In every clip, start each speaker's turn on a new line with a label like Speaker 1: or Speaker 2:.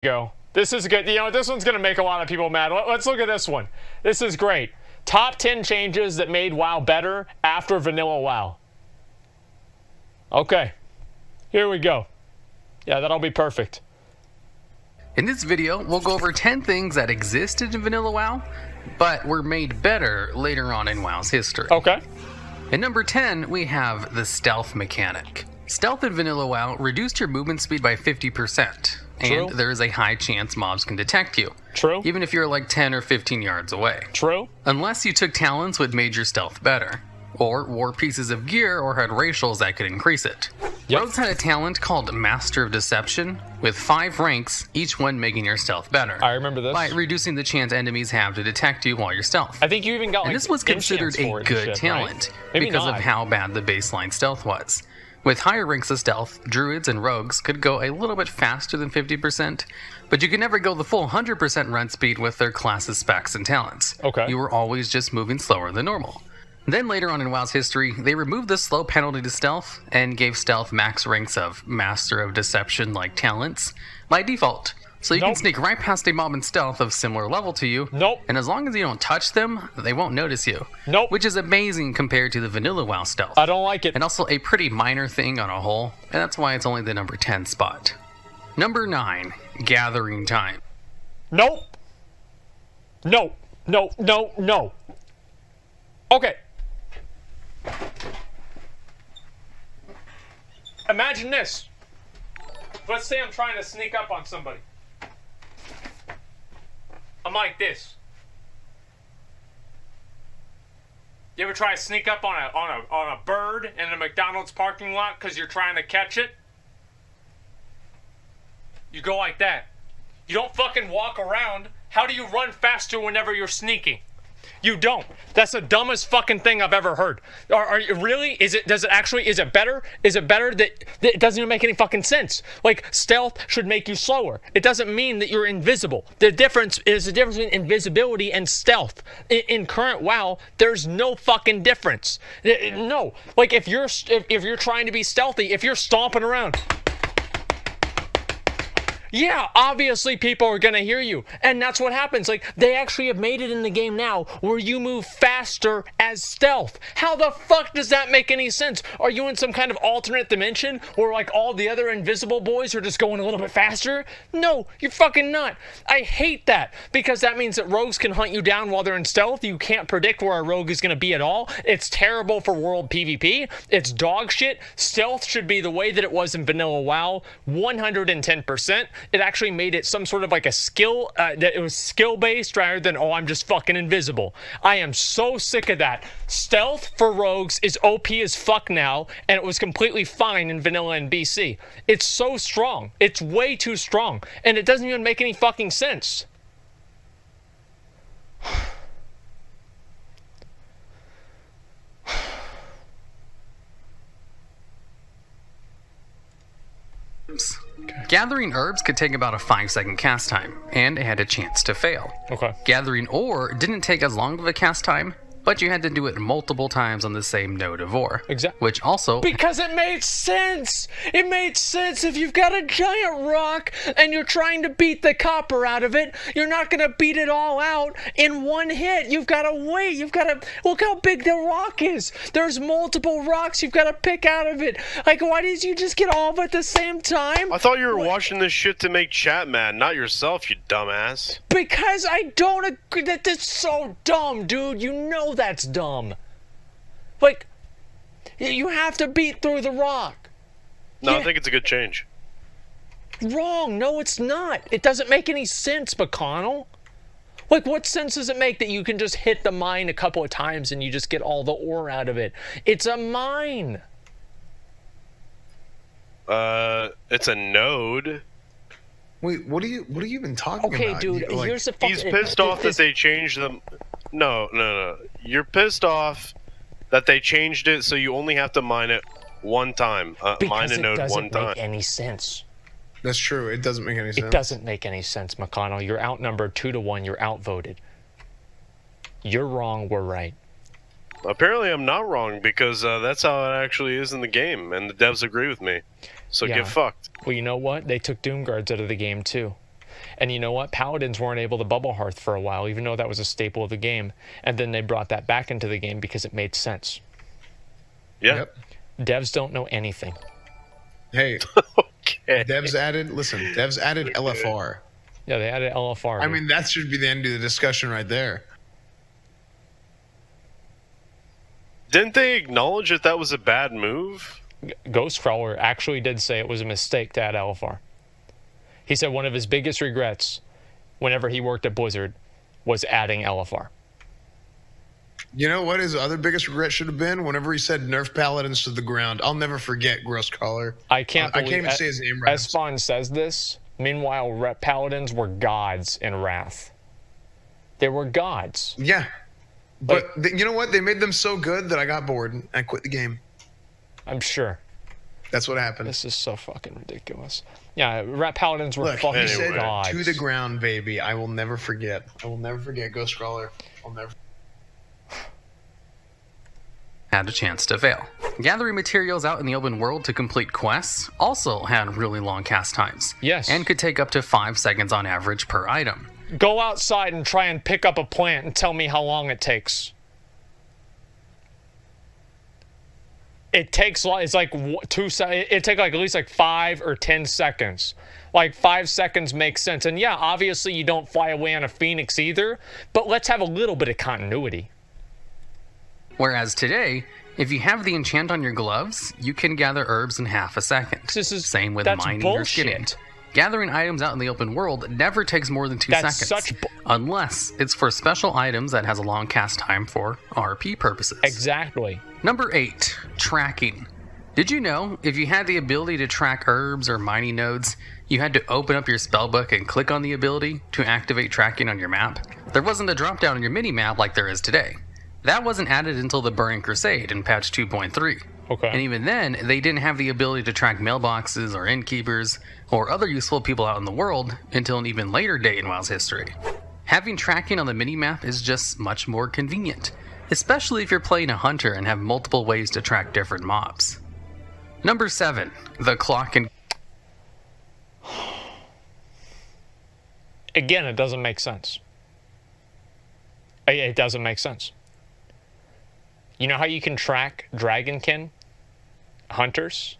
Speaker 1: go. This is good. You know, this one's going to make a lot of people mad. Let's look at this one. This is great. Top 10 changes that made WoW better after vanilla WoW. Okay. Here we go. Yeah, that'll be perfect.
Speaker 2: In this video, we'll go over 10 things that existed in vanilla WoW, but were made better later on in WoW's history.
Speaker 1: Okay.
Speaker 2: At number 10, we have the stealth mechanic. Stealth in vanilla WoW reduced your movement speed by 50%, and there is a high chance mobs can detect you.
Speaker 1: True.
Speaker 2: Even if you're like 10 or 15 yards away.
Speaker 1: True.
Speaker 2: Unless you took talents which made your stealth better, or wore pieces of gear or had racials that could increase it.
Speaker 1: Yep.
Speaker 2: Rogues had a talent called Master of Deception, with 5 ranks, each one making your stealth better.
Speaker 1: I remember this.
Speaker 2: By reducing the chance enemies have to detect you while you're stealth.
Speaker 1: I think you even got like,
Speaker 2: and this was considered a good talent, because of how bad the baseline stealth was. With higher ranks of stealth, druids and rogues could go a little bit faster than 50%, but you could never go the full 100% run speed with their classes, specs, and talents.
Speaker 1: Okay.
Speaker 2: You were always just moving slower than normal. Then later on in WoW's history, they removed the slow penalty to stealth and gave stealth max ranks of Master of Deception-like talents by default. So you can sneak right past a mob in stealth of similar level to you, and as long as you don't touch them, they won't notice you. Which is amazing compared to the vanilla WoW stealth.
Speaker 1: I don't like it.
Speaker 2: And also a pretty minor thing on a whole, and that's why it's only the number 10 spot. Number 9, gathering time.
Speaker 1: Nope. No. No. No. No. Okay. Imagine this. Let's say I'm trying to sneak up on somebody. I'm like this. You ever try to sneak up on a bird in a McDonald's parking lot because you're trying to catch it? You go like that. You don't fucking walk around. How do you run faster whenever you're sneaking? You don't. That's the dumbest fucking thing I've ever heard. Are you really? Is it better? Is it better that it doesn't even make any fucking sense? Like, stealth should make you slower. It doesn't mean that you're invisible. The difference between invisibility and stealth. In current WoW, there's no fucking difference. No. Like, if you're trying to be stealthy, if you're stomping around, yeah, obviously people are gonna hear you, and that's what happens. Like, they actually have made it in the game now where you move faster as stealth. How the fuck does that make any sense? Are you in some kind of alternate dimension where like all the other invisible boys are just going a little bit faster? No, you're fucking not. I hate that, because that means that rogues can hunt you down while they're in stealth. You can't predict where a rogue is gonna be at all. It's terrible for world PvP. It's dog shit. Stealth should be the way that it was in vanilla WoW, 110%. It actually made it some sort of like a skill, that it was skill based rather than, oh, I'm just fucking invisible. I am so sick of that. Stealth for rogues is OP as fuck now, and it was completely fine in vanilla and BC. It's so strong. It's way too strong, and it doesn't even make any fucking sense.
Speaker 2: Gathering herbs could take about a 5-second cast time, and it had a chance to fail.
Speaker 1: Okay.
Speaker 2: Gathering ore didn't take as long of a cast time, but you had to do it multiple times on the same node of ore.
Speaker 1: Exactly.
Speaker 2: Which also...
Speaker 1: Because it made sense! It made sense. If you've got a giant rock and you're trying to beat the copper out of it, you're not going to beat it all out in one hit. You've got to wait. You've got to... Look how big the rock is. There's multiple rocks you've got to pick out of it. Like, why did you just get all of it at the same time?
Speaker 3: I thought you were watching this shit to make chat mad, not yourself, you dumbass.
Speaker 1: Because I don't agree. That's so dumb, dude. You know that's dumb. Like, you have to beat through the rock.
Speaker 3: No, I think it's a good change.
Speaker 1: Wrong. No, it's not. It doesn't make any sense, McConnell. Like, what sense does it make that you can just hit the mine a couple of times and you just get all the ore out of it? It's a mine.
Speaker 3: It's a node.
Speaker 4: Wait, what are you even talking about?
Speaker 1: Okay, dude, here's the fucking...
Speaker 3: He's pissed off that they changed them. No. You're pissed off that they changed it so you only have to mine it one time. Mine a node one time.
Speaker 1: Because it doesn't make any sense.
Speaker 4: That's true. It doesn't make any sense.
Speaker 1: It doesn't make any sense, McConnell. You're outnumbered 2-1. You're outvoted. You're wrong. We're right.
Speaker 3: Apparently I'm not wrong, because that's how it actually is in the game, and the devs agree with me. So
Speaker 1: Yeah.
Speaker 3: get fucked.
Speaker 1: Well, you know what? They took Doomguards out of the game, too. And you know what? Paladins weren't able to bubble hearth for a while, even though that was a staple of the game. And then they brought that back into the game because it made sense.
Speaker 3: Yeah.
Speaker 4: Yep.
Speaker 1: Devs don't know anything.
Speaker 4: Hey,
Speaker 3: Okay.
Speaker 4: devs added LFR.
Speaker 1: Yeah, they added LFR.
Speaker 4: I
Speaker 1: dude.
Speaker 4: mean, that should be the end of the discussion right there.
Speaker 3: Didn't they acknowledge that was a bad move?
Speaker 1: Ghostcrawler actually did say it was a mistake to add LFR. He said one of his biggest regrets whenever he worked at Blizzard was adding LFR.
Speaker 4: You know what his other biggest regret should have been? Whenever he said nerf paladins to the ground. I'll never forget Grosscaller.
Speaker 1: I can't
Speaker 4: I
Speaker 1: believe
Speaker 4: can't even say his name right.
Speaker 1: Esfon says this. Meanwhile, paladins were gods in Wrath. They were gods.
Speaker 4: Yeah. But you know what? They made them so good that I got bored and I quit the game.
Speaker 1: I'm sure.
Speaker 4: That's what happened.
Speaker 1: This is so fucking ridiculous. Yeah, paladins were
Speaker 4: Look,
Speaker 1: fucking
Speaker 4: he said
Speaker 1: gods.
Speaker 4: to the ground, baby. I will never forget. I will never forget Ghostcrawler. I'll never.
Speaker 2: Had a chance to fail. Gathering materials out in the open world to complete quests also had really long cast times.
Speaker 1: Yes.
Speaker 2: And could take up to 5 seconds on average per item.
Speaker 1: Go outside and try and pick up a plant and tell me how long it takes. It takes, it's like 2 seconds. It takes like at least like 5 or 10 seconds. Like 5 seconds makes sense. And yeah, obviously you don't fly away on a phoenix either, but let's have a little bit of continuity.
Speaker 2: Whereas today, if you have the enchant on your gloves, you can gather herbs in half a second. Same with mining or skinning. Gathering items out in the open world never takes more than 2 seconds. Unless it's for special items that has a long cast time for RP purposes.
Speaker 1: Exactly.
Speaker 2: Number 8, tracking. Did you know if you had the ability to track herbs or mining nodes, you had to open up your spellbook and click on the ability to activate tracking on your map? There wasn't a drop down on your mini-map like there is today. That wasn't added until the Burning Crusade in patch 2.3.
Speaker 1: Okay.
Speaker 2: And even then, they didn't have the ability to track mailboxes or innkeepers or other useful people out in the world until an even later date in WoW's history. Having tracking on the minimap is just much more convenient, especially if you're playing a hunter and have multiple ways to track different mobs. Number 7, the clock and...
Speaker 1: Again, it doesn't make sense. It doesn't make sense. You know how you can track dragonkin hunters?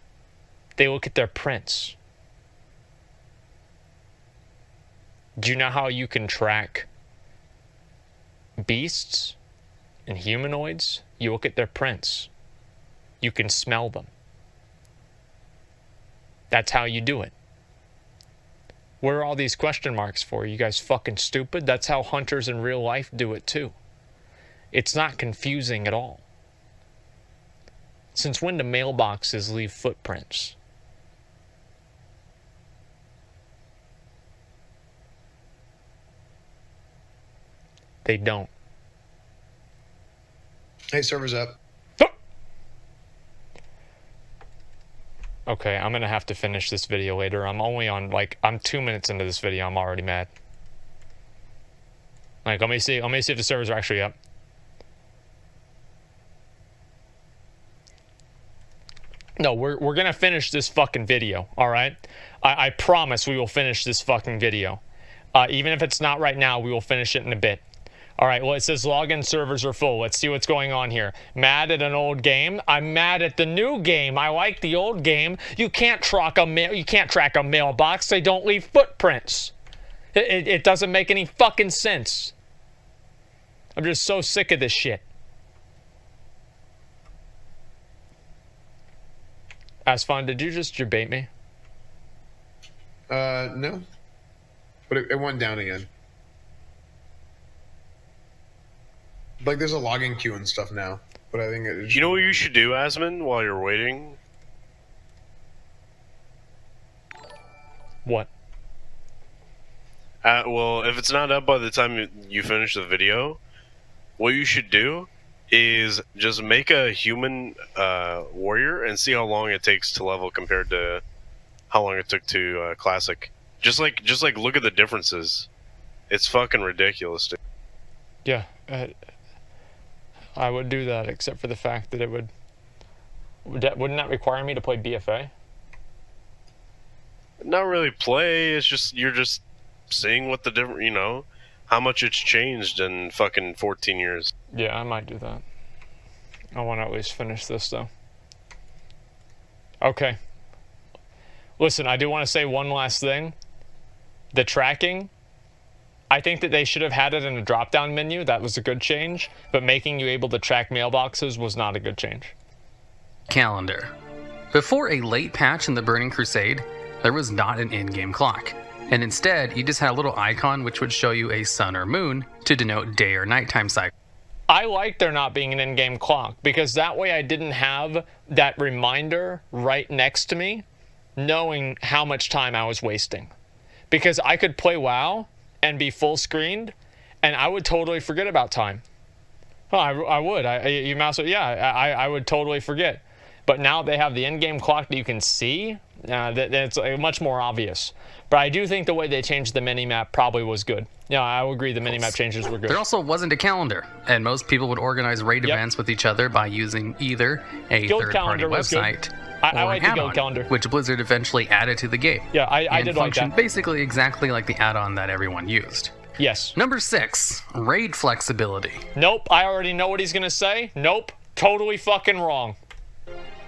Speaker 1: They look at their prints. Do you know how you can track beasts and humanoids? You look at their prints. You can smell them. That's how you do it. What are all these question marks for? You guys fucking stupid? That's how hunters in real life do it too. It's not confusing at all. Since when do mailboxes leave footprints? They don't.
Speaker 4: Hey, server's up.
Speaker 1: Okay, I'm gonna have to finish this video later. I'm only on, I'm 2 minutes into this video. I'm already mad. Let me see if the servers are actually up. No, we're gonna finish this fucking video, alright? I promise we will finish this fucking video. Even if it's not right now, we will finish it in a bit. Alright, well, it says login servers are full. Let's see what's going on here. Mad at an old game? I'm mad at the new game. I like the old game. You can't track a mailbox. They don't leave footprints. It doesn't make any fucking sense. I'm just so sick of this shit. Asfon, did you just debate me?
Speaker 4: No. But it went down again. Like, there's a logging queue and stuff now. But I think it...
Speaker 3: You know what you should do, Asmon, while you're waiting?
Speaker 1: What?
Speaker 3: Well, if it's not up by the time you finish the video, what you should do is just make a human warrior and see how long it takes to level compared to how long it took to classic. Just like look at the differences. It's fucking ridiculous, dude.
Speaker 1: Yeah, I would do that, except for the fact that it wouldn't that require me to play BFA?
Speaker 3: Not really play. It's just you're just seeing what the different, how much it's changed in fucking 14 years.
Speaker 1: Yeah, I might do that. I want to at least finish this, though. Okay. Listen, I do want to say one last thing. The tracking, I think that they should have had it in a drop-down menu. That was a good change. But making you able to track mailboxes was not a good change.
Speaker 2: Calendar. Before a late patch in the Burning Crusade, there was not an in-game clock. And instead, you just had a little icon which would show you a sun or moon to denote day or nighttime cycle.
Speaker 1: I like there not being an in-game clock, because that way I didn't have that reminder right next to me knowing how much time I was wasting. Because I could play WoW and be full screened, and I would totally forget about time. Well, I would. I would totally forget. But now they have the in-game clock that you can see. That's much more obvious. But I do think the way they changed the minimap probably was good. Yeah, I will agree the minimap changes were good.
Speaker 2: There also wasn't a calendar, and most people would organize raid events with each other by using either a third-party website
Speaker 1: I
Speaker 2: or
Speaker 1: like
Speaker 2: an
Speaker 1: the guild
Speaker 2: add-on,
Speaker 1: calendar,
Speaker 2: which Blizzard eventually added to the game.
Speaker 1: Yeah, I did like that.
Speaker 2: Basically exactly like the add-on that everyone used.
Speaker 1: Yes.
Speaker 2: Number 6, raid flexibility.
Speaker 1: Nope, I already know what he's going to say. Nope, totally fucking wrong.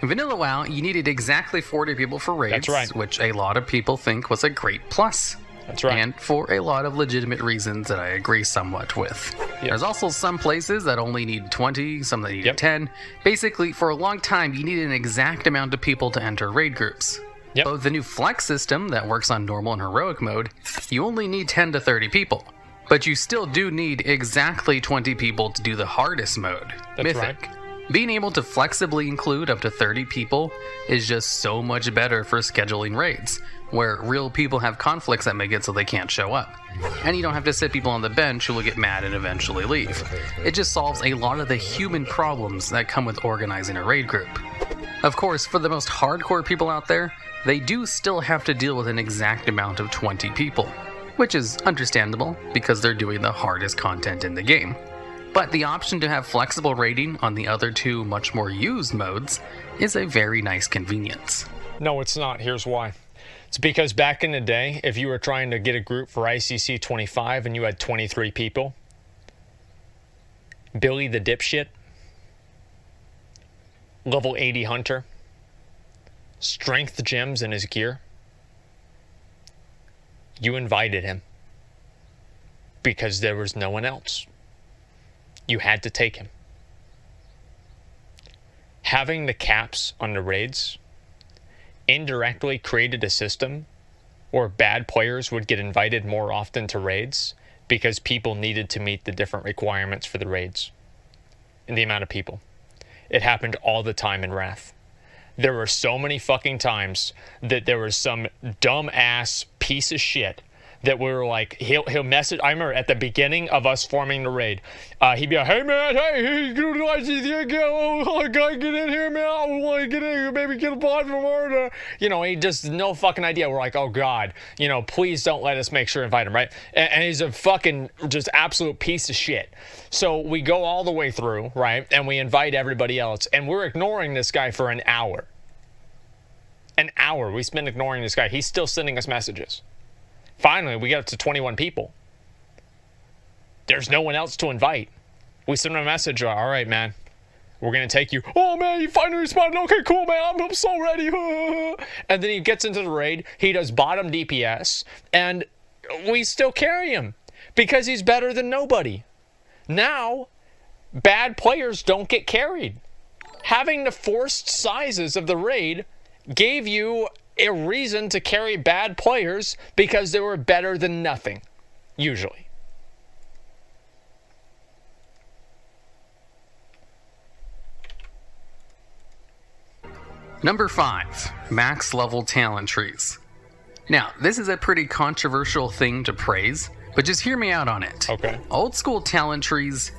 Speaker 2: In Vanilla WoW, you needed exactly 40 people for raids,
Speaker 1: That's right.
Speaker 2: which a lot of people think was a great plus.
Speaker 1: That's right.
Speaker 2: And for a lot of legitimate reasons that I agree somewhat with.
Speaker 1: Yep.
Speaker 2: There's also some places that only need 20, some that need
Speaker 1: Yep.
Speaker 2: 10. Basically, for a long time, you needed an exact amount of people to enter raid groups.
Speaker 1: Yep.
Speaker 2: Both the new flex system that works on normal and heroic mode, you only need 10 to 30 people. But you still do need exactly 20 people to do the hardest mode,
Speaker 1: That's
Speaker 2: Mythic.
Speaker 1: right.
Speaker 2: Being able to flexibly include up to 30 people is just so much better for scheduling raids, where real people have conflicts that make it so they can't show up. And you don't have to sit people on the bench who will get mad and eventually leave. It just solves a lot of the human problems that come with organizing a raid group. Of course, for the most hardcore people out there, they do still have to deal with an exact amount of 20 people, which is understandable because they're doing the hardest content in the game. But the option to have flexible raiding on the other two much more used modes is a very nice convenience.
Speaker 1: No, it's not. Here's why. It's because back in the day, if you were trying to get a group for ICC 25 and you had 23 people, Billy the dipshit, level 80 hunter, strength gems in his gear, you invited him because there was no one else. You had to take him. Having the caps on the raids indirectly created a system where bad players would get invited more often to raids because people needed to meet the different requirements for the raids and the amount of people. It happened all the time in Wrath. There were so many fucking times that there was some dumb ass piece of shit that we were like, he'll message. I remember at the beginning of us forming the raid, he'd be like, "Hey man, hey, get in here, man. I want to get in here, maybe get a bot from order." He just no fucking idea. We're like, "Oh God, please don't let us make sure to invite him, right?" And he's a fucking just absolute piece of shit. So we go all the way through, right, and we invite everybody else, and we're ignoring this guy for an hour. An hour we spent ignoring this guy. He's still sending us messages. Finally, we get up to 21 people. There's no one else to invite. We send him a message. "All right, man. We're going to take you." "Oh, man, you finally responded. Okay, cool, man. I'm so ready." And then he gets into the raid. He does bottom DPS. And we still carry him because he's better than nobody. Now, bad players don't get carried. Having the forced sizes of the raid gave you a reason to carry bad players because they were better than nothing, usually.
Speaker 2: Number 5, max level talent trees. Now, this is a pretty controversial thing to praise, but just hear me out on it.
Speaker 1: Okay.
Speaker 2: Old school talent trees,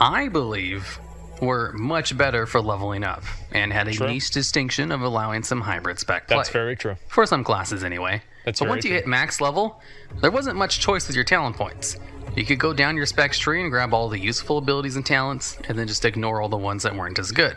Speaker 2: I believe, were much better for leveling up and had a
Speaker 1: True.
Speaker 2: niche distinction of allowing some hybrid spec play.
Speaker 1: That's very true.
Speaker 2: For some classes anyway.
Speaker 1: That's
Speaker 2: but
Speaker 1: very
Speaker 2: once you
Speaker 1: true.
Speaker 2: hit max level, there wasn't much choice with your talent points. You could go down your specs tree and grab all the useful abilities and talents, and then just ignore all the ones that weren't as good.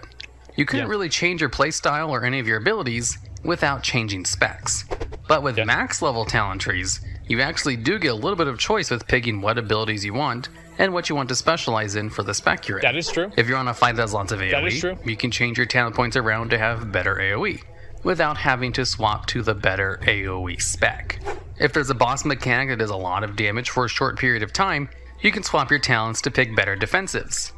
Speaker 2: You couldn't
Speaker 1: Yeah.
Speaker 2: really change your playstyle or any of your abilities without changing specs. But with
Speaker 1: Yeah.
Speaker 2: max level talent trees, You actually do get a little bit of choice with picking what abilities you want and what you want to specialize in for the spec you're in.
Speaker 1: That is true.
Speaker 2: If you're on a fight that has lots of AoE,
Speaker 1: That is true.
Speaker 2: you can change your talent points around to have better AoE, without having to swap to the better AoE spec. If there's a boss mechanic that does a lot of damage for a short period of time, you can swap your talents to pick better defensives.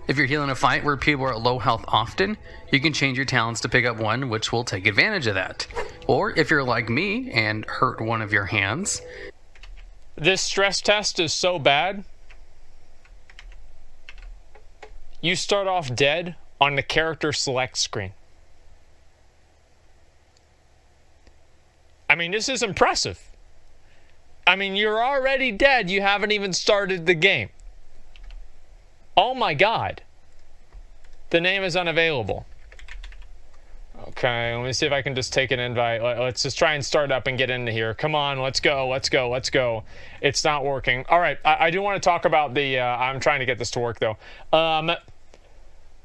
Speaker 2: If you're healing a fight where people are at low health often, you can change your talents to pick up one which will take advantage of that. Or if you're like me and hurt one of your hands.
Speaker 1: This stress test is so bad. You start off dead on the character select screen. I mean, this is impressive. I mean, you're already dead. You haven't even started the game. Oh my God. The name is unavailable. Okay, let me see if I can just take an invite. Let's just try and start up and get into here. Come on, let's go. It's not working. All right, I do want to talk about the... I'm trying to get this to work, though.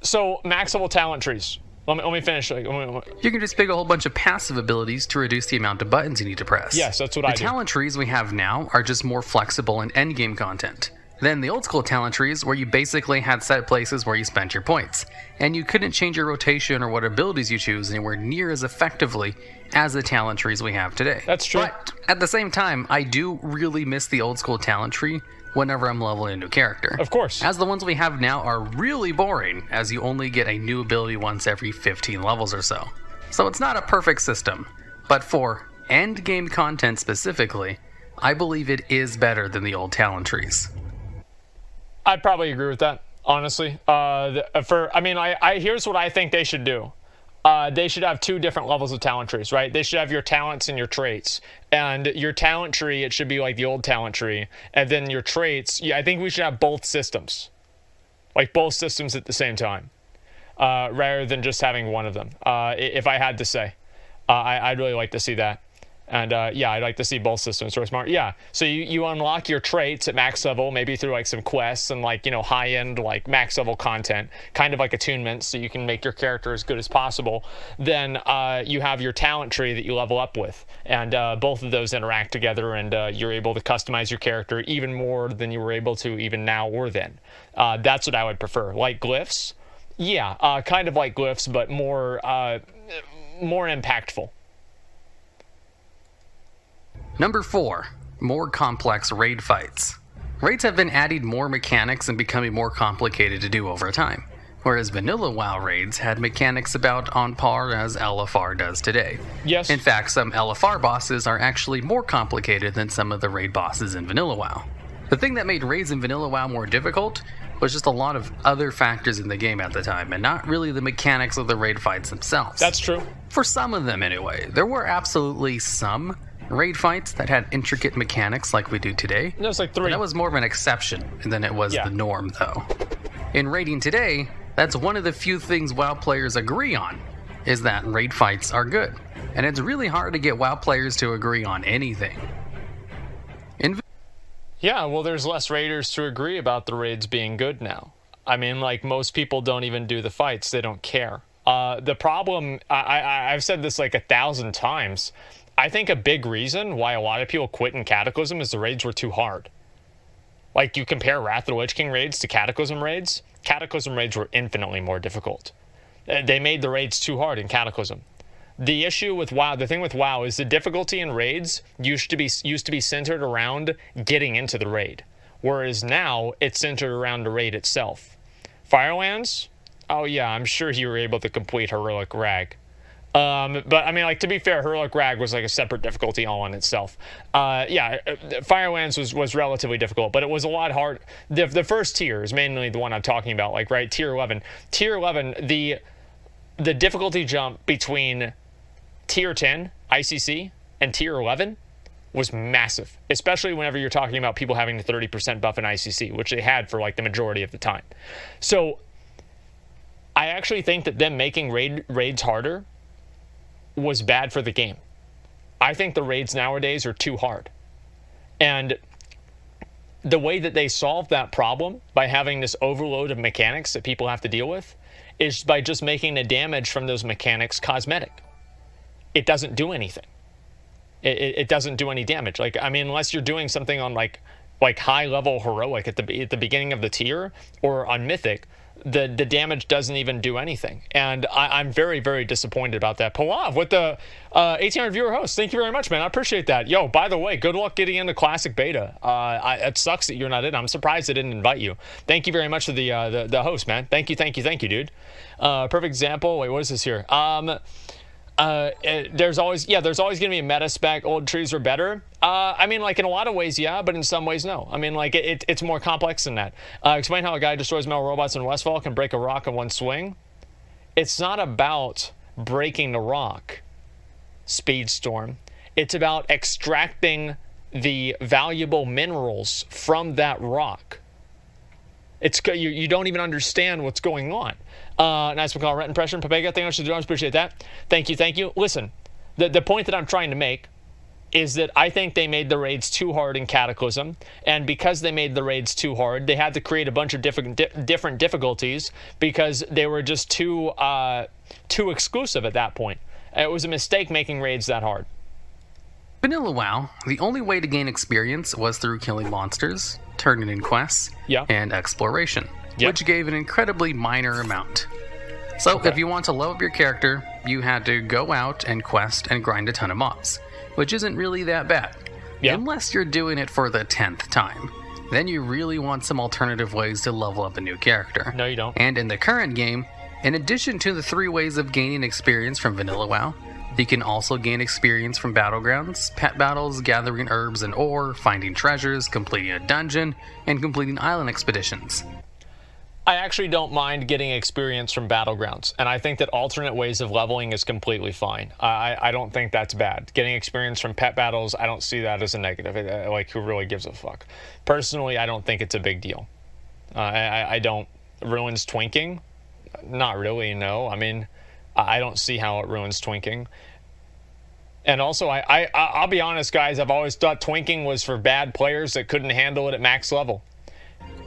Speaker 1: So, max level talent trees. Let me finish.
Speaker 2: You can just pick a whole bunch of passive abilities to reduce the amount of buttons you need to press.
Speaker 1: Yes, that's what I do.
Speaker 2: The talent trees we have now are just more flexible in endgame content. Then the old school talent trees where you basically had set places where you spent your points, and you couldn't change your rotation or what abilities you choose anywhere near as effectively as the talent trees we have today.
Speaker 1: That's true.
Speaker 2: But at the same time, I do really miss the old school talent tree whenever I'm leveling a new character.
Speaker 1: Of course.
Speaker 2: As the ones we have now are really boring, as you only get a new ability once every 15 levels or so. So it's not a perfect system, but for endgame content specifically, I believe it is better than the old talent trees.
Speaker 1: I'd probably agree with that, honestly. Here's what I think they should do. They should have two different levels of talent trees, right? They should have your talents and your traits. And your talent tree, it should be like the old talent tree. And then your traits, I think we should have both systems. Like both systems at the same time. Rather than just having one of them. If I had to say. I'd really like to see that. And I'd like to see both systems. So smart. Yeah. So you unlock your traits at max level, maybe through like some quests and like, high-end like max level content, kind of like attunements, so you can make your character as good as possible. Then you have your talent tree that you level up with, and both of those interact together, and you're able to customize your character even more than you were able to even now or then. That's what I would prefer. Like glyphs, yeah, kind of like glyphs, but more impactful.
Speaker 2: Number 4, more complex raid fights. Raids have been adding more mechanics and becoming more complicated to do over time, whereas vanilla WoW raids had mechanics about on par as LFR does today.
Speaker 1: Yes.
Speaker 2: In fact, some LFR bosses are actually more complicated than some of the raid bosses in vanilla WoW. The thing that made raids in vanilla WoW more difficult was just a lot of other factors in the game at the time, and not really the mechanics of the raid fights themselves.
Speaker 1: That's true.
Speaker 2: For some of them anyway. There were absolutely some raid fights that had intricate mechanics like we do today.
Speaker 1: There's like 3.
Speaker 2: That was more of an exception than it was the norm, though. In raiding today, that's one of the few things WoW players agree on, is that raid fights are good. And it's really hard to get WoW players to agree on anything.
Speaker 1: Yeah, well, there's less raiders to agree about the raids being good now. I mean, like, most people don't even do the fights. They don't care. The problem, I've said this like 1,000 times, I think a big reason why a lot of people quit in Cataclysm is the raids were too hard. Like, you compare Wrath of the Lich King raids to Cataclysm raids were infinitely more difficult. They made the raids too hard in Cataclysm. The issue with WoW, the thing with WoW is the difficulty in raids used to be centered around getting into the raid, whereas now it's centered around the raid itself. Firelands? Oh yeah, I'm sure you were able to complete Heroic Rag. But I mean, like, to be fair, Heroic Rag was like a separate difficulty all in itself. Firelands was relatively difficult, but it was a lot hard. The first tier is mainly the one I'm talking about, like, right, tier 11. Tier 11, the difficulty jump between tier 10, ICC, and tier 11 was massive, especially whenever you're talking about people having the 30% buff in ICC, which they had for like the majority of the time. So I actually think that them making raids harder was bad for the game. I think the raids nowadays are too hard. And the way that they solve that problem by having this overload of mechanics that people have to deal with is by just making the damage from those mechanics cosmetic. It doesn't do anything. it doesn't do any damage. Like, I mean, unless you're doing something on like high level heroic at the beginning of the tier or on mythic, the damage doesn't even do anything. And I'm very, very disappointed about that. Palav with the 1800 viewer host. Thank you very much, man. I appreciate that. Yo, by the way, good luck getting into classic beta. It sucks that you're not in. I'm surprised they didn't invite you. Thank you very much to the host, man. Thank you, dude. Perfect example. Wait, what is this here? There's always going to be a meta spec. Old trees are better. I mean, like in a lot of ways, yeah, but in some ways, no. I mean, like it's more complex than that. Explain how a guy destroys metal robots in Westfall can break a rock in one swing. It's not about breaking the rock, Speedstorm. It's about extracting the valuable minerals from that rock. You don't even understand what's going on. Nice call, rent impression. Papega, thank you. Appreciate that. Thank you. Listen, the point that I'm trying to make is that I think they made the raids too hard in Cataclysm, and because they made the raids too hard, they had to create a bunch of different difficulties because they were just too exclusive at that point. It was a mistake making raids that hard.
Speaker 2: Vanilla WoW, the only way to gain experience was through killing monsters, turning in quests, and exploration, which gave an incredibly minor amount. So if you want to level up your character, you had to go out and quest and grind a ton of mobs, which isn't really that bad. Unless you're doing it for the 10th time. Then you really want some alternative ways to level up a new character.
Speaker 1: No, you don't.
Speaker 2: And in the current game, in addition to the 3 ways of gaining experience from Vanilla WoW, you can also gain experience from battlegrounds, pet battles, gathering herbs and ore, finding treasures, completing a dungeon, and completing island expeditions.
Speaker 1: I actually don't mind getting experience from battlegrounds, and I think that alternate ways of leveling is completely fine. I don't think that's bad. Getting experience from pet battles, I don't see that as a negative. Like, who really gives a fuck? Personally, I don't think it's a big deal. I don't. Ruins twinking? Not really, no. I mean, I don't see how it ruins twinking. And also, I'll be honest, guys, I've always thought twinking was for bad players that couldn't handle it at max level.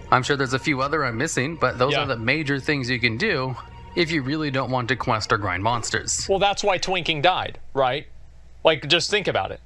Speaker 2: I'm sure there's a few other I'm missing, but those are the major things you can do if you really don't want to quest or grind monsters.
Speaker 1: Well, that's why twinking died, right? Like, just think about it.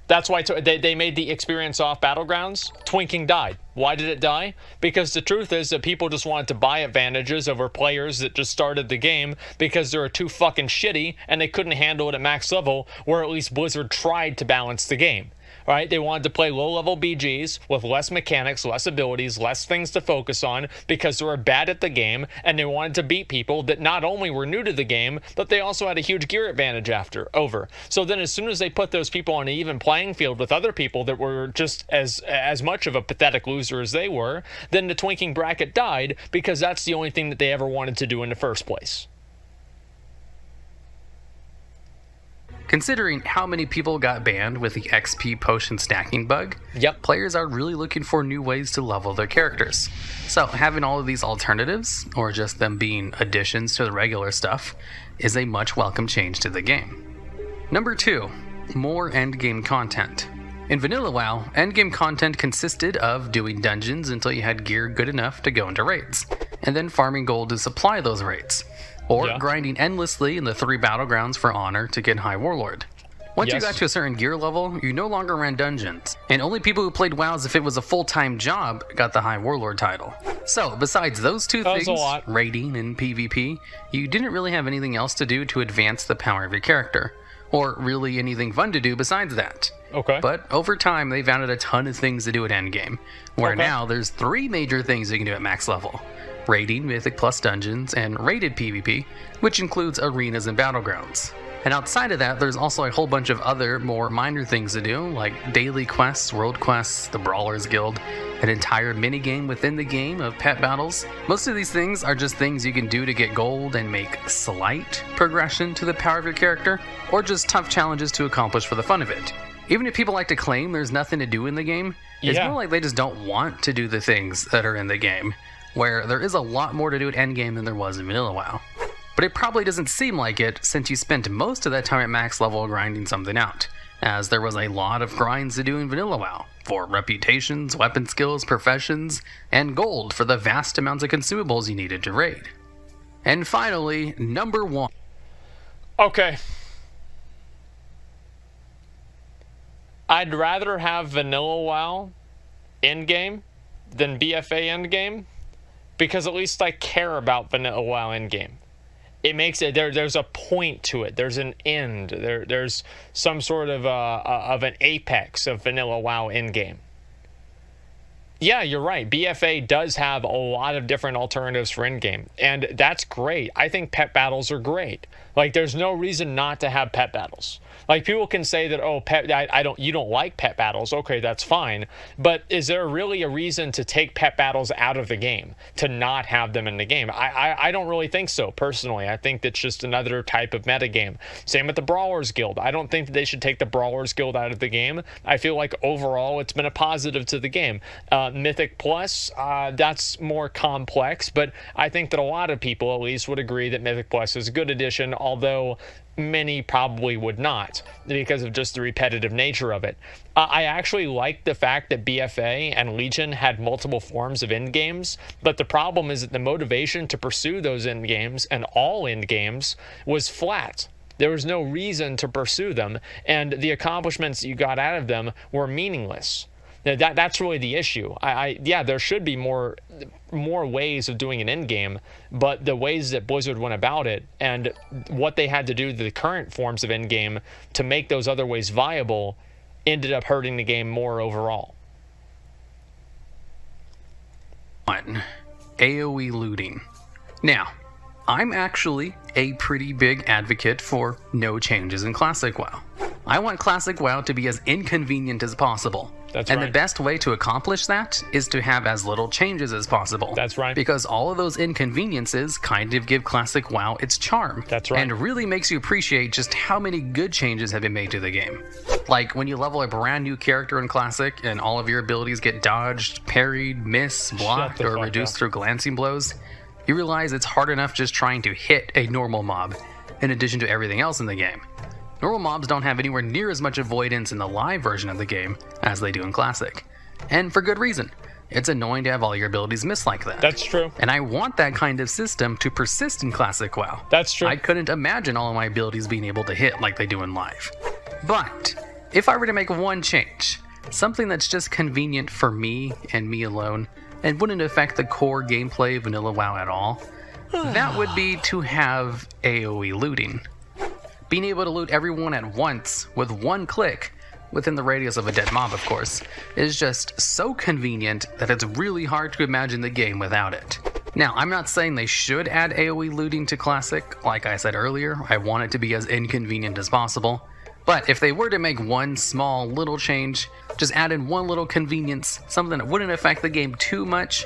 Speaker 1: That's why they made the experience off battlegrounds. Twinking died. Why did it die? Because the truth is that people just wanted to buy advantages over players that just started the game because they were too fucking shitty and they couldn't handle it at max level, where at least Blizzard tried to balance the game. Right? They wanted to play low-level BGs with less mechanics, less abilities, less things to focus on because they were bad at the game, and they wanted to beat people that not only were new to the game, but they also had a huge gear advantage over. So then as soon as they put those people on an even playing field with other people that were just as much of a pathetic loser as they were, then the twinking bracket died because that's the only thing that they ever wanted to do in the first place.
Speaker 2: Considering how many people got banned with the XP potion stacking bug, players are really looking for new ways to level their characters. So having all of these alternatives, or just them being additions to the regular stuff, is a much welcome change to the game. Number 2, more endgame content. In Vanilla WoW, endgame content consisted of doing dungeons until you had gear good enough to go into raids, and then farming gold to supply those raids. Or grinding endlessly in the 3 battlegrounds for honor to get High Warlord. Once you got to a certain gear level, you no longer ran dungeons, and only people who played WoW as if it was a full-time job got the High Warlord title. So, besides those 2 things, raiding and PvP, you didn't really have anything else to do to advance the power of your character, or really anything fun to do besides that. But over time, they've added a ton of things to do at endgame, where now there's 3 major things you can do at max level. Raiding, Mythic plus Dungeons, and rated PvP, which includes arenas and battlegrounds. And outside of that, there's also a whole bunch of other, more minor things to do, like daily quests, world quests, the Brawlers Guild, an entire minigame within the game of pet battles. Most of these things are just things you can do to get gold and make slight progression to the power of your character, or just tough challenges to accomplish for the fun of it. Even if people like to claim there's nothing to do in the game, it's more like they just don't want to do the things that are in the game, where there is a lot more to do at endgame than there was in Vanilla WoW. But it probably doesn't seem like it since you spent most of that time at max level grinding something out, as there was a lot of grinds to do in Vanilla WoW, for reputations, weapon skills, professions, and gold for the vast amounts of consumables you needed to raid. And finally, number 1.
Speaker 1: Okay. I'd rather have vanilla WoW in-game than BFA end-game, because at least I care about vanilla WoW end-game. It makes it there's a point to it. There's an end. There's some sort of an apex of vanilla WoW in-game. Yeah, you're right. BFA does have a lot of different alternatives for in-game, and that's great. I think pet battles are great. Like, there's no reason not to have pet battles. Like, people can say that, oh, you don't like pet battles. Okay, that's fine. But is there really a reason to take pet battles out of the game, to not have them in the game? I don't really think so, personally. I think that's just another type of metagame. Same with the Brawlers Guild. I don't think that they should take the Brawlers Guild out of the game. I feel like overall it's been a positive to the game. Mythic Plus, that's more complex, but I think that a lot of people at least would agree that Mythic Plus is a good addition, although many probably would not, because of just the repetitive nature of it. I actually like the fact that BFA and Legion had multiple forms of end games, but the problem is that the motivation to pursue those end games and all end games was flat. There was no reason to pursue them, and the accomplishments you got out of them were meaningless. That's really the issue. Yeah, there should be more ways of doing an end game, but the ways that Blizzard went about it and what they had to do to the current forms of end game to make those other ways viable ended up hurting the game more overall.
Speaker 2: 1. AoE looting. Now, I'm actually a pretty big advocate for no changes in Classic WoW. I want Classic WoW to be as inconvenient as possible.
Speaker 1: That's
Speaker 2: and
Speaker 1: right.
Speaker 2: the best way to accomplish that is to have as little changes as possible.
Speaker 1: That's right.
Speaker 2: Because all of those inconveniences kind of give Classic WoW its charm.
Speaker 1: That's right.
Speaker 2: And really makes you appreciate just how many good changes have been made to the game. Like when you level a brand new character in Classic and all of your abilities get dodged, parried, missed, blocked, or reduced through glancing blows, you realize it's hard enough just trying to hit a normal mob, in addition to everything else in the game. Normal mobs don't have anywhere near as much avoidance in the live version of the game as they do in Classic. And for good reason. It's annoying to have all your abilities miss like that.
Speaker 1: That's true.
Speaker 2: And I want that kind of system to persist in Classic WoW.
Speaker 1: That's true.
Speaker 2: I couldn't imagine all of my abilities being able to hit like they do in live. But if I were to make one change, something that's just convenient for me and me alone, and wouldn't affect the core gameplay of vanilla WoW at all, that would be to have AoE looting. Being able to loot everyone at once with one click, within the radius of a dead mob of course, is just so convenient that it's really hard to imagine the game without it. Now, I'm not saying they should add AoE looting to Classic. Like I said earlier, I want it to be as inconvenient as possible. But if they were to make one small little change, just add in one little convenience, something that wouldn't affect the game too much,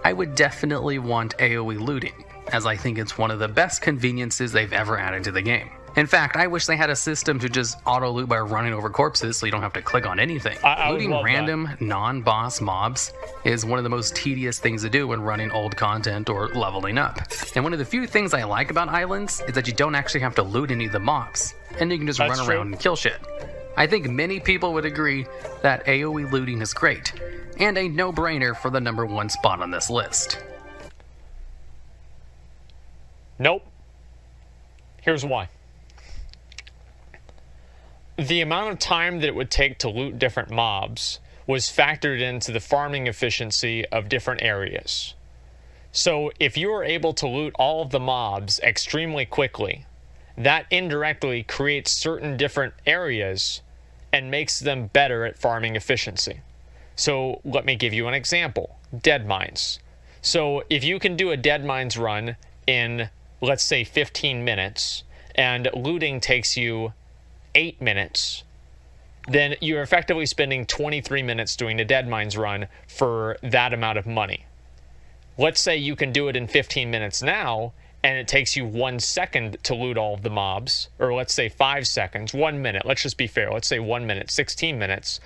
Speaker 2: I would definitely want AoE looting, as I think it's one of the best conveniences they've ever added to the game. In fact, I wish they had a system to just auto-loot by running over corpses so you don't have to click on anything. Looting random, non-boss mobs is one of the most tedious things to do when running old content or leveling up. And one of the few things I like about Islands is that you don't actually have to loot any of the mobs, and you can just run around and kill shit. I think many people would agree that AoE looting is great, and a no-brainer for the #1 spot on this list.
Speaker 1: Nope. Here's why. The amount of time that it would take to loot different mobs was factored into the farming efficiency of different areas. So if you were able to loot all of the mobs extremely quickly, that indirectly creates certain different areas and makes them better at farming efficiency. So let me give you an example. Dead mines. So if you can do a dead mines run in, let's say, 15 minutes, and looting takes you 8 minutes, then you're effectively spending 23 minutes doing a dead mines run for that amount of money. Let's say you can do it in 15 minutes now, and it takes you 1 second to loot all of the mobs, or let's say 5 seconds, 1 minute, let's just be fair, let's say 1 minute, 16 minutes.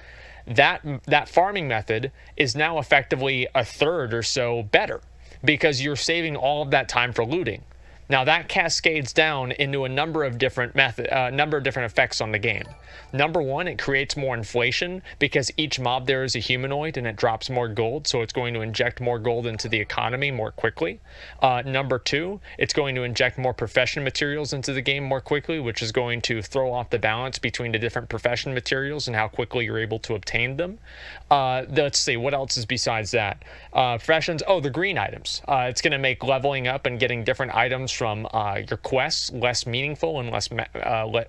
Speaker 1: That farming method is now effectively a third or so better, because you're saving all of that time for looting. Now that cascades down into a number of different effects on the game. Number one, it creates more inflation because each mob there is a humanoid and it drops more gold, so it's going to inject more gold into the economy more quickly. Number two, it's going to inject more profession materials into the game more quickly, which is going to throw off the balance between the different profession materials and how quickly you're able to obtain them. Let's see, what else is besides that? Professions, the green items. It's going to make leveling up and getting different items from your quests less meaningful and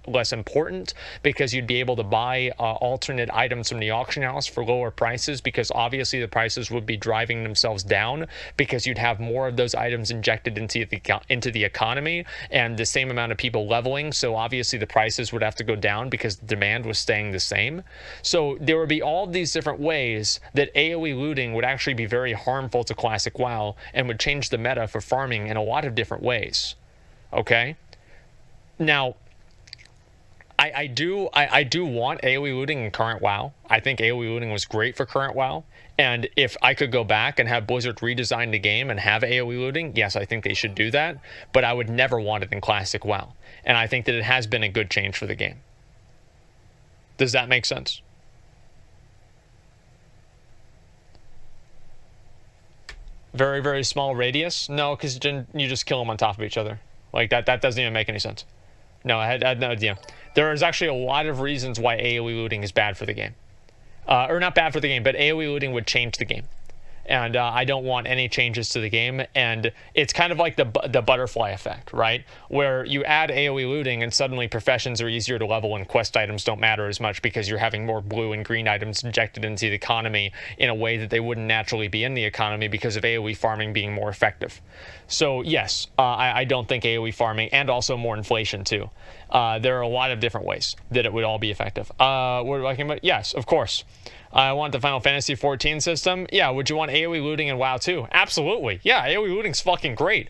Speaker 1: less important, because you'd be able to buy alternate items from the auction house for lower prices, because obviously the prices would be driving themselves down because you'd have more of those items injected into the economy and the same amount of people leveling, so obviously the prices would have to go down because the demand was staying the same. So there would be all these different ways that AoE looting would actually be very harmful to classic WoW and would change the meta for farming in a lot of different ways. Okay? Now, I do want AoE looting in current WoW. I think AoE looting was great for current WoW. And if I could go back and have Blizzard redesign the game and have AoE looting, yes, I think they should do that. But I would never want it in classic WoW. And I think that it has been a good change for the game. Does that make sense? Very, very small radius? No, because you just kill them on top of each other. Like, that doesn't even make any sense. No, I had no idea. There is actually a lot of reasons why AoE looting is bad for the game. Or not bad for the game, but AoE looting would change the game. And I don't want any changes to the game. And it's kind of like the butterfly effect, right? Where you add AoE looting and suddenly professions are easier to level and quest items don't matter as much because you're having more blue and green items injected into the economy in a way that they wouldn't naturally be in the economy because of AoE farming being more effective. So yes, I don't think AoE farming, and also more inflation too. There are a lot of different ways that it would all be effective. What are we talking about? Yes, of course. I want the Final Fantasy XIV system. Yeah, would you want AoE looting in WoW too? Absolutely. Yeah, AoE looting's fucking great.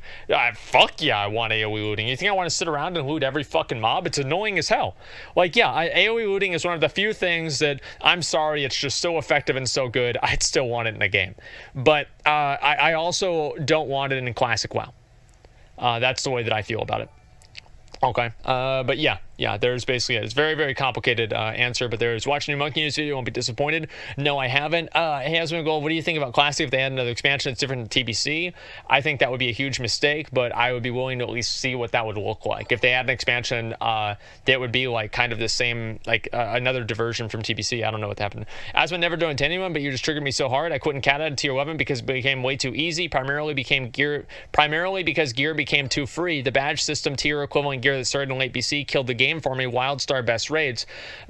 Speaker 1: Fuck yeah, I want AoE looting. You think I want to sit around and loot every fucking mob? It's annoying as hell. Like, yeah, AoE looting is one of the few things that, I'm sorry, it's just so effective and so good, I'd still want it in the game. But I also don't want it in classic WoW. That's the way that I feel about it. Okay, but yeah, there's basically it's very, very complicated answer, but there's watching your Monkey News video, won't be disappointed. No, I haven't. Hey, Asmongold, what do you think about Classic if they add another expansion that's different than TBC? I think that would be a huge mistake, but I would be willing to at least see what that would look like. If they add an expansion that would be like kind of the same, like another diversion from TBC, I don't know what happened. Asmon never doing to anyone, but you just triggered me so hard I couldn't cat out tier 11 because it became way too easy, primarily because gear became too free. The badge system tier equivalent gear that started in late BC killed the game for me. WildStar best raids.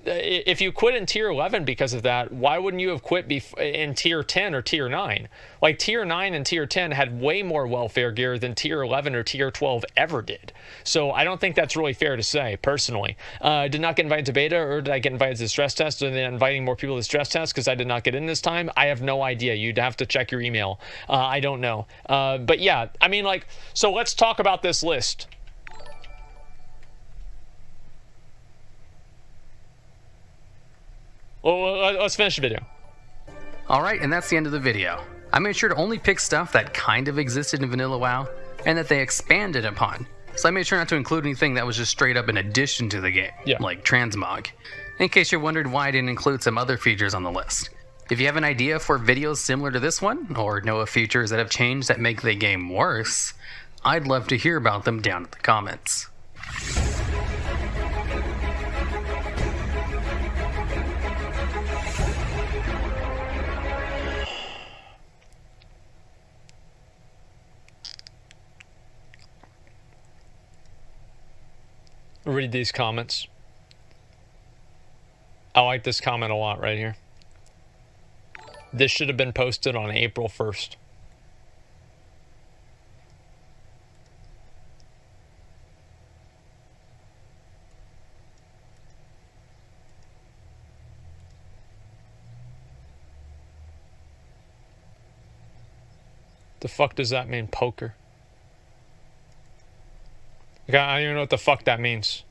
Speaker 1: If you quit in tier 11 because of that, why wouldn't you have quit in tier 10 or tier 9? Like tier 9 and tier 10 had way more welfare gear than tier 11 or tier 12 ever did. So I don't think that's really fair to say, personally. Did not get invited to beta, or did I get invited to the stress test? Or then inviting more people to the stress test because I did not get in this time? I have no idea. You'd have to check your email. I don't know. But yeah, I mean, like, so let's talk about this list. Well, let's finish the video.
Speaker 2: Alright, and that's the end of the video. I made sure to only pick stuff that kind of existed in Vanilla WoW, and that they expanded upon. So I made sure not to include anything that was just straight up in addition to the game, like transmog. In case you wondered why I didn't include some other features on the list. If you have an idea for videos similar to this one, or know of features that have changed that make the game worse, I'd love to hear about them down in the comments.
Speaker 1: Read these comments. I like this comment a lot right here. This should have been posted on April 1st. The fuck does that mean, poker? Like, I don't even know what the fuck that means.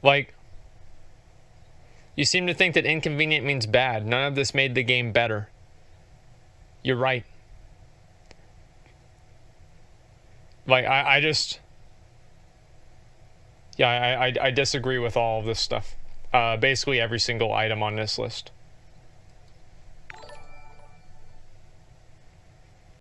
Speaker 1: Like, you seem to think that inconvenient means bad. None of this made the game better. You're right. Like, I just... Yeah, I disagree with all of this stuff. Basically every single item on this list.